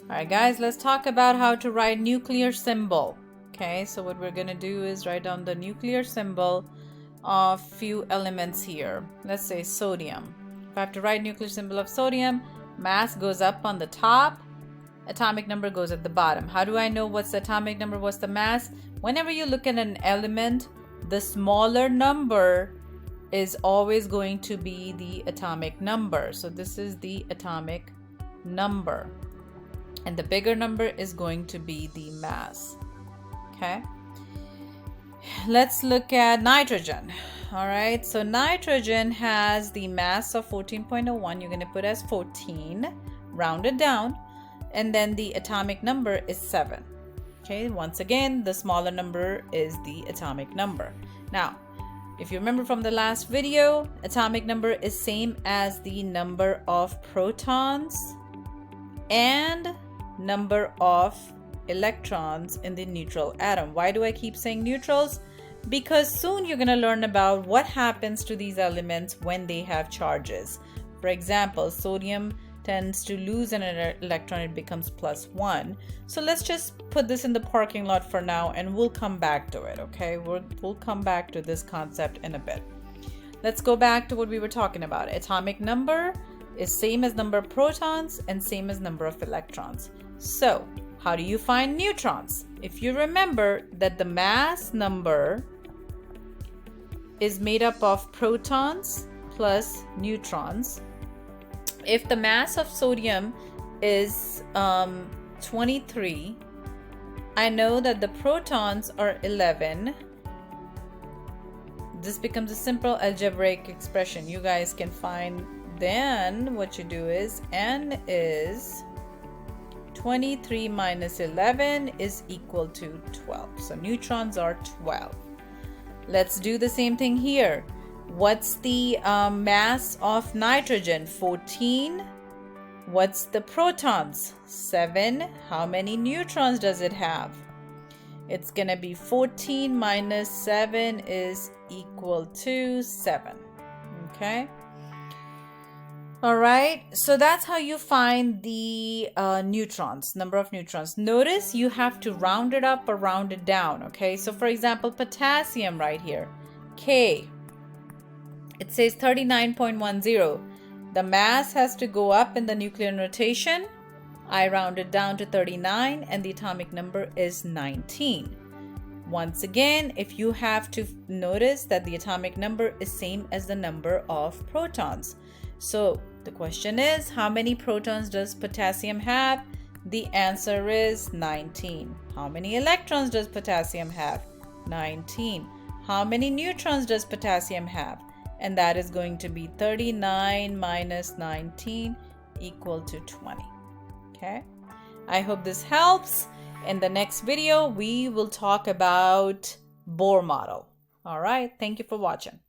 All right, guys, let's talk about how to write nuclear symbol. Okay, so what we're going to do is write down the nuclear symbol of few elements here. Let's say sodium. If I have to write nuclear symbol of sodium, mass goes up on the top, atomic number goes at the bottom. How do I know what's the atomic number, what's the mass? Whenever you look at an element, the smaller number is always going to be the atomic number. So this is the atomic number. And the bigger number is going to be the mass. Okay. Let's look at nitrogen. All right. So nitrogen has the mass of 14.01. You're going to put as 14, round it down. And then the atomic number is 7. Okay. Once again, the smaller number is the atomic number. Now, if you remember from the last video, atomic number is same as the number of protons and number of electrons in the neutral atom. Why do I keep saying neutrals? Because soon you're going to learn about what happens to these elements when they have charges. For example, sodium tends to lose an electron, it becomes +1. So let's just put this in the parking lot for now and we'll come back to it, okay? We'll come back to this concept in a bit. Let's go back to what we were talking about. Atomic number is same as number of protons and same as number of electrons. So how do you find neutrons? If you remember that the mass number is made up of protons plus neutrons. If the mass of sodium is 23, I know that the protons are 11. This becomes a simple algebraic expression you guys can find. Then what you do is n is 23 minus 11 is equal to 12. So neutrons are 12. Let's do the same thing here. What's the mass of nitrogen? 14. What's the protons? 7. How many neutrons does it have? It's going to be 14 minus 7 is equal to 7. Okay. All right. So that's how you find the neutrons, number of neutrons. Notice you have to round it up or round it down. Okay. So for example, potassium right here, K. It says 39.10. The mass has to go up in the nuclear notation. I round it down to 39 and the atomic number is 19. Once again, if you have to notice that the atomic number is same as the number of protons. So the question is, how many protons does potassium have? The answer is 19. How many electrons does potassium have? 19. How many neutrons does potassium have? And that is going to be 39 minus 19 equal to 20. Okay. I hope this helps. In the next video, we will talk about Bohr model. All right. Thank you for watching.